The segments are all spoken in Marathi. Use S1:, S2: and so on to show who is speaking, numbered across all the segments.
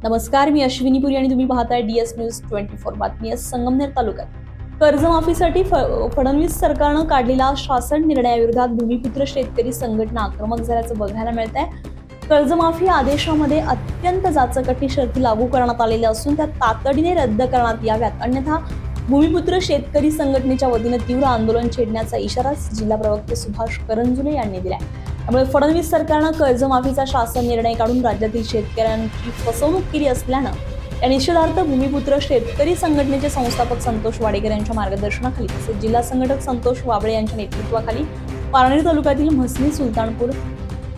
S1: नमस्कार, मी अश्विनी पुरी आणि तुम्ही पाहताय DS न्यूज 24 बातमी आहे संगमनेर तालुक्यात। कर्जमाफीसाठी फडणवीस सरकारनं काढलेला शासन निर्णयाविरोधात भूमिपुत्र शेतकरी संघटना आक्रमक झाल्याचं बघायला मिळतंय। कर्जमाफी आदेशामध्ये अत्यंत जाचक शर्ती लागू करण्यात आलेल्या असून त्या तातडीने रद्द करण्यात याव्यात, अन्यथा भूमिपुत्र शेतकरी संघटनेच्या वतीने तीव्र आंदोलन छेडण्याचा इशारा जिल्हा प्रवक्ते सुभाष करंजुले यांनी दिलाय। त्यामुळे फडणवीस सरकारनं कर्जमाफीचा शासन निर्णय काढून राज्यातील शेतकऱ्यांची फसवणूक केली असल्यानं या निषेधार्थ भूमिपुत्र शेतकरी संघटनेचे संस्थापक संतोष वाडेकर यांच्या मार्गदर्शनाखाली तसेच जिल्हा संघटक संतोष वाबळे यांच्या नेतृत्वाखाली पारनेर तालुक्यातील म्हसनी सुलतानपूर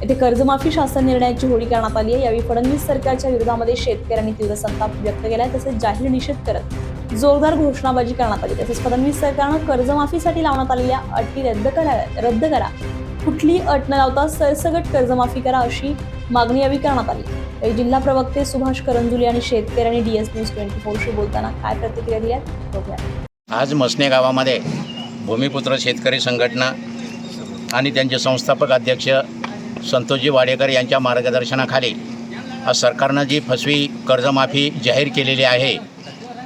S1: येथे कर्जमाफी शासन निर्णयाची होळी करण्यात आली आहे। यावेळी फडणवीस सरकारच्या विरोधामध्ये शेतकऱ्यांनी तीव्र संताप व्यक्त केलाय, तसेच जाहीर निषेध करत जोरदार घोषणाबाजी करण्यात आली। तसेच फडणवीस सरकारनं कर्जमाफीसाठी लावण्यात आलेल्या अटी रद्द करा, कुठली अट न लावता सरसकट कर्जमाफी करा अशी मागणी यावेळी करण्यात आली। जिल्हा प्रवक्ते सुभाष करंजुले आणि शेतकऱ्यांनी DS न्यूज 24 शी बोलताना काय प्रतिक्रिया दिल्या बघूया।
S2: आज म्हसने गावामध्ये भूमिपुत्र शेतकरी संघटना आणि त्यांचे संस्थापक अध्यक्ष संतोषजी वाडेकर यांच्या मार्गदर्शनाखाली आज सरकारनं जी फसवी कर्जमाफी जाहीर केलेली आहे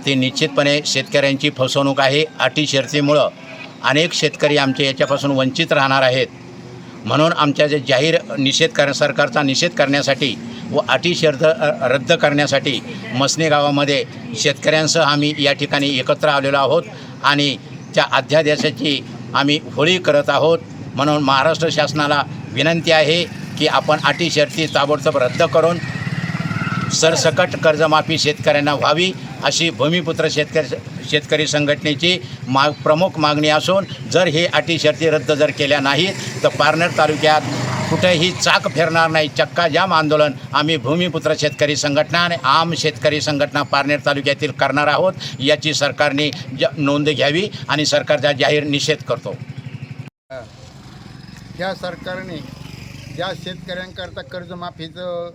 S2: ती निश्चितपणे शेतकऱ्यांची फसवणूक आहे। अटी शर्तीमुळं अनेक शेतकरी आमचे याच्यापासून वंचित राहणार आहेत, म्हणून आमच्या जे जाहीर सरकारचा निषेध करण्यासाठी व अटी शर्त रद्द करण्यासाठी म्हसने गावामध्ये शेतकऱ्यांसह आम्ही या ठिकाणी एकत्र आलेलो आहोत आणि त्या अध्यादेशाची आम्ही होळी करत आहोत। म्हणून महाराष्ट्र शासनाला विनंती आहे की आपण अटी शर्ती ताबडतोब रद्द करून सरसकट कर्जमाफी शेतकऱ्यांना व्हावी अशी भूमिपुत्र शेतकरी संघटनेची प्रमुख मागणी असून जर हे अटी शर्ती रद्द जर केल्या नाहीत तर पारनेर तालुक्यात कुठेही चाक फिरणार नाही, चक्का जाम आंदोलन आम्ही भूमिपुत्र शेतकरी संघटना आणि आम शेतकरी संघटना पारनेर तालुक्यातील करणार आहोत। याची सरकारने नोंद घ्यावी आणि सरकारचा जाहीर निषेध करतो।
S3: ह्या सरकारने ज्या शेतकऱ्यांकरता कर्जमाफीचं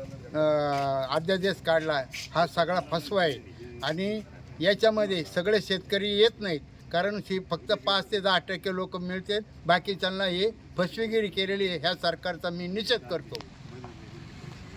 S3: अध्यादेश काढला आहे हा सगळा फसवा आहे आणि याच्यामध्ये सगळे शेतकरी येत नाहीत, कारण फक्त 5 ते 10% लोक मिळतात, बाकीच्यांना हे फसवेगिरी केलेली आहे। ह्या सरकारचा मी निषेध करतो।